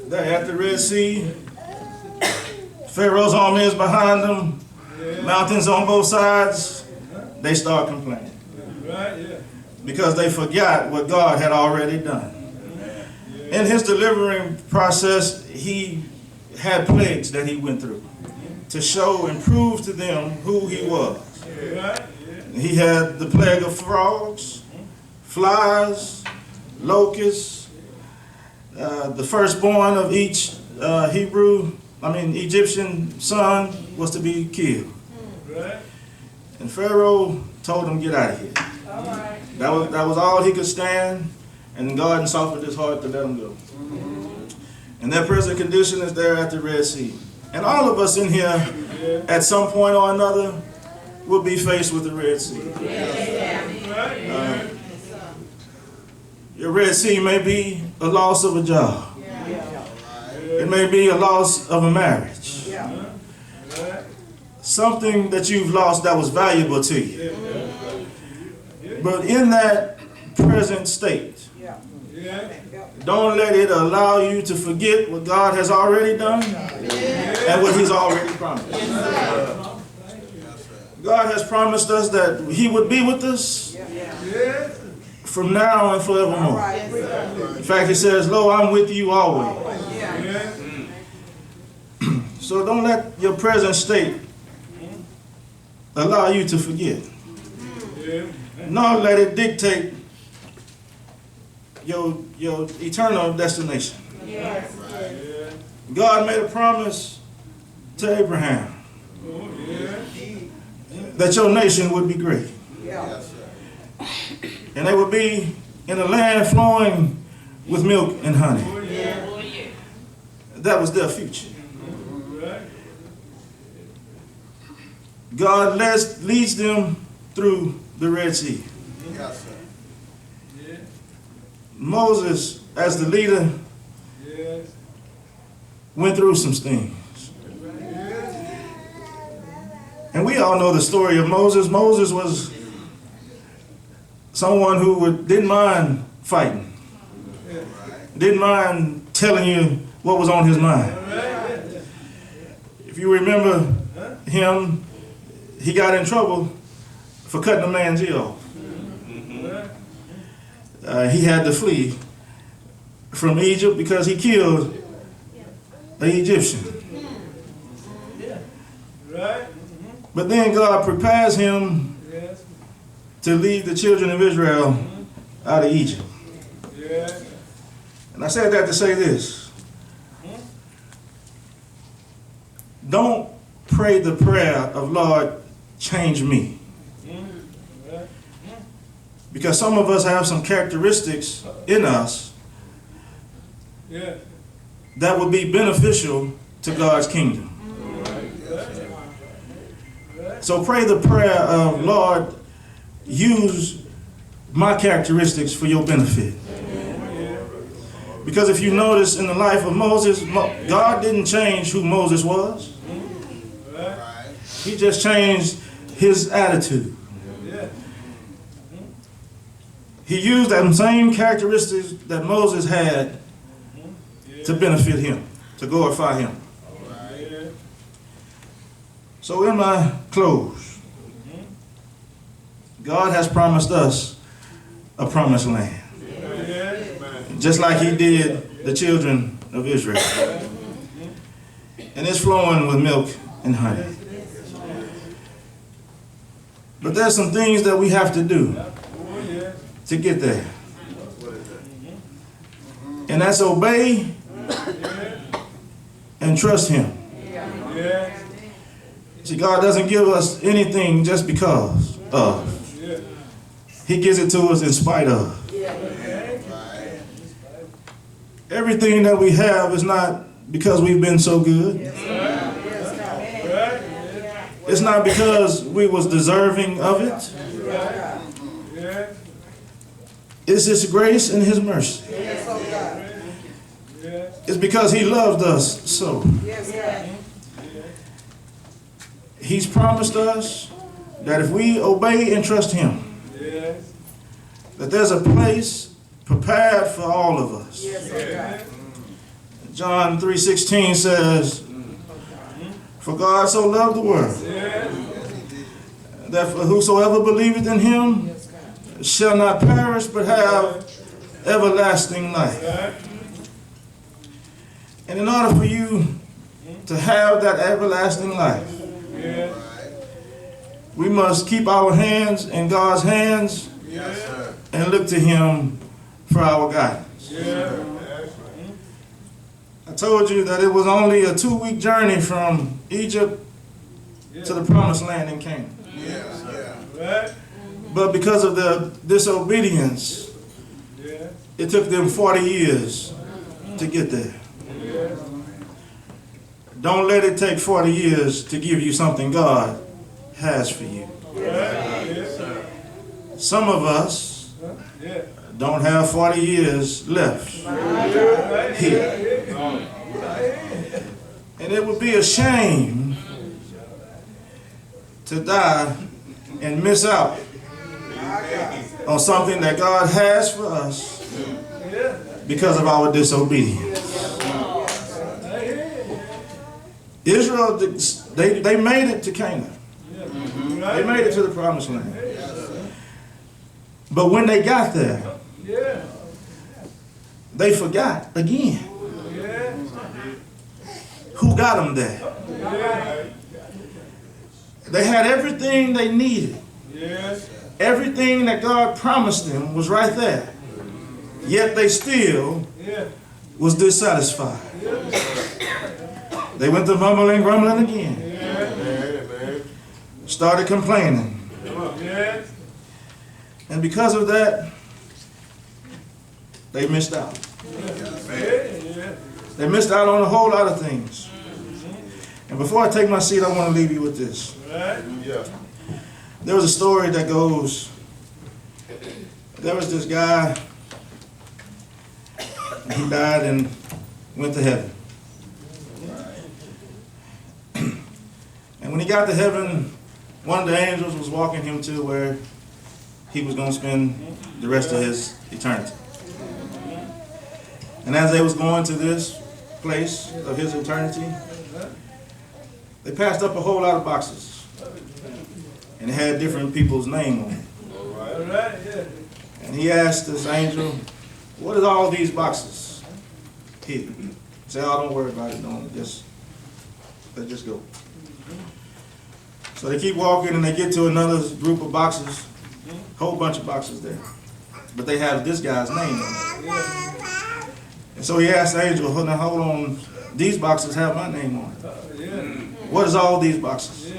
They're at the Red Sea. Pharaoh's army is behind them. Mountains on both sides. They start complaining. Because they forgot what God had already done. In his delivering process, he had plagues that he went through to show and prove to them who he was. He had the plague of frogs, flies, locusts, the firstborn of each Egyptian son was to be killed. And Pharaoh told him, get out of here. That was all he could stand, and God softened his heart to let him go. And their present condition is there at the Red Sea. And all of us in here, at some point or another, will be faced with the Red Sea. Your Red Sea may be a loss of a job. It may be a loss of a marriage. Something that you've lost that was valuable to you. But in that present state, don't let it allow you to forget what God has already done and what he's already promised. God has promised us that he would be with us from now and forevermore. In fact, he says, lo, I'm with you always. So don't let your present state allow you to forget. Nor let it dictate your eternal destination. God made a promise to Abraham that your nation would be great. And they would be in a land flowing with milk and honey. That was their future. God leads them through the Red Sea. Moses, as the leader, went through some things. And we all know the story of Moses. Moses was someone who didn't mind fighting. Didn't mind telling you what was on his mind. If you remember him, he got in trouble for cutting a man's ear off. He had to flee from Egypt because he killed an Egyptian. But then God prepares him to lead the children of Israel out of Egypt. And I said that to say this. Don't pray the prayer of Lord, change me. Because some of us have some characteristics in us that would be beneficial to God's kingdom. So pray the prayer of, Lord, use my characteristics for your benefit. Because if you notice in the life of Moses, God didn't change who Moses was. He just changed his attitude. He used them same characteristics that Moses had to benefit him, to glorify him. So in my close, God has promised us a promised land. Just like he did the children of Israel. And it's flowing with milk and honey. But there's some things that we have to do to get there. And that's obey and trust him. See, God doesn't give us anything just because of. He gives it to us in spite of. Everything that we have is not because we've been so good. It's not because we was deserving of it. It's his grace and his mercy. It's because he loved us so. He's promised us that if we obey and trust him, that there's a place prepared for all of us. John 3:16 says, "For God so loved the world, that whosoever believeth in him shall not perish but have everlasting life." And in order for you to have that everlasting life, we must keep our hands in God's hands and look to him for our guidance. I told you that it was only a 2-week journey from Egypt to the promised land in Canaan. But because of the disobedience, it took them 40 years to get there. Don't let it take 40 years to give you something God has for you. Some of us don't have 40 years left here. And it would be a shame to die and miss out on something that God has for us because of our disobedience. Israel, they made it to Canaan. They made it to the promised land. But when they got there, they forgot again who got them there. They had everything they needed. Everything that God promised them was right there. Yet they still was dissatisfied. They went to mumbling, grumbling again. Started complaining. And because of that, they missed out. They missed out on a whole lot of things. And before I take my seat, I want to leave you with this. There was a story that goes, there was this guy, he died and went to heaven. And when he got to heaven, one of the angels was walking him to where he was going to spend the rest of his eternity. And as they was going to this place of his eternity, they passed up a whole lot of boxes. And it had different people's name on it. And he asked this angel, "What is all these boxes here?" He said, "Oh, don't worry about it. Let's just go." So they keep walking and they get to another group of boxes, whole bunch of boxes there. But they have this guy's name on it. And so he asked the angel, "Now hold on, these boxes have my name on it. What is all these boxes?"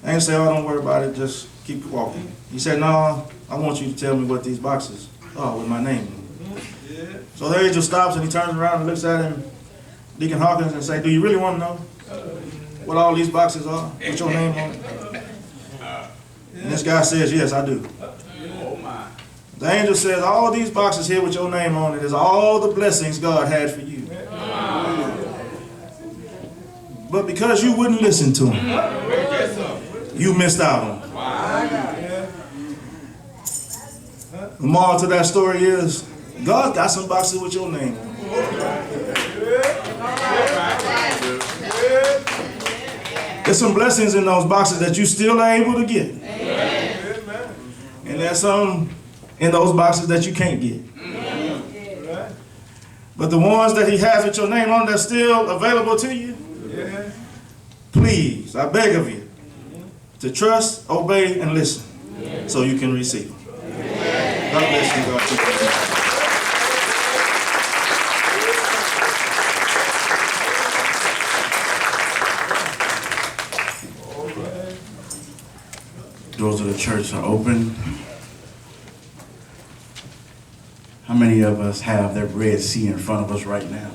The angel said, "Oh, don't worry about it, just keep walking." He said, "No, I want you to tell me what these boxes are with my name on it." So the angel stops and he turns around and looks at him, Deacon Hawkins, and says, "Do you really want to know what all these boxes are with your name on it?" And this guy says, "Yes, I do." The angel says, "All these boxes here with your name on it is all the blessings God had for you. But because you wouldn't listen to him, you missed out on it." The moral to that story is, God got some boxes with your name on it. There's some blessings in those boxes that you still are able to get. And there's some in those boxes that you can't get. But the ones that he has with your name on that's still available to you, please, I beg of you, to trust, obey, and listen so you can receive them. God bless you. God keep you. Doors of the church are open. How many of us have that Red Sea in front of us right now?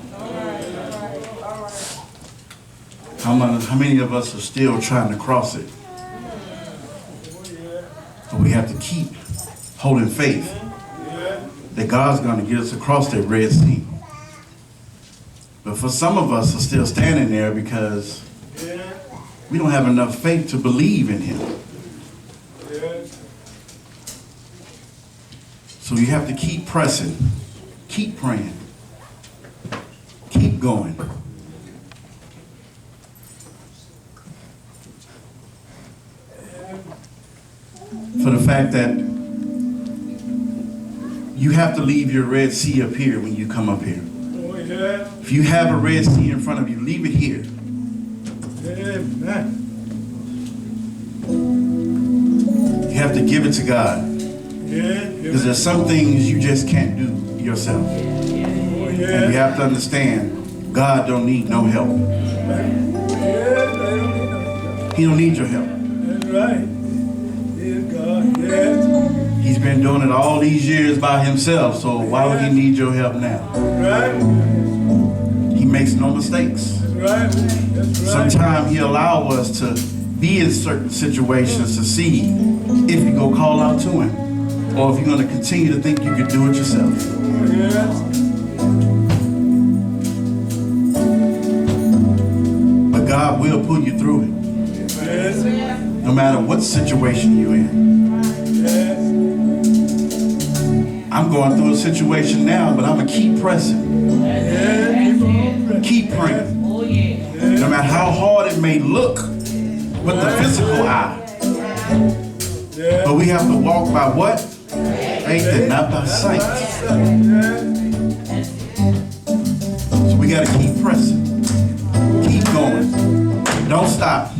How many of us are still trying to cross it? But we have to keep holding faith that God's going to get us across that Red Sea. But for some of us are still standing there because we don't have enough faith to believe in him. So you have to keep pressing, keep praying, keep going. For the fact that you have to leave your Red Sea up here when you come up here. If you have a Red Sea in front of you, leave it here. You have to give it to God. Because there's some things you just can't do yourself. And you have to understand, God don't need no help. He don't need your help. He's been doing it all these years by himself, so why would he need your help now? He makes no mistakes. Sometimes he allows us to be in certain situations to see if you go call out to him, or if you're going to continue to think you can do it yourself. But God will pull you through it, no matter what situation you're in. I'm going through a situation now, but I'm going to keep pressing. Keep praying. No matter how hard it may look with the physical eye. But we have to walk by what? Faith and not by sight. So we got to keep pressing. Keep going. Don't stop.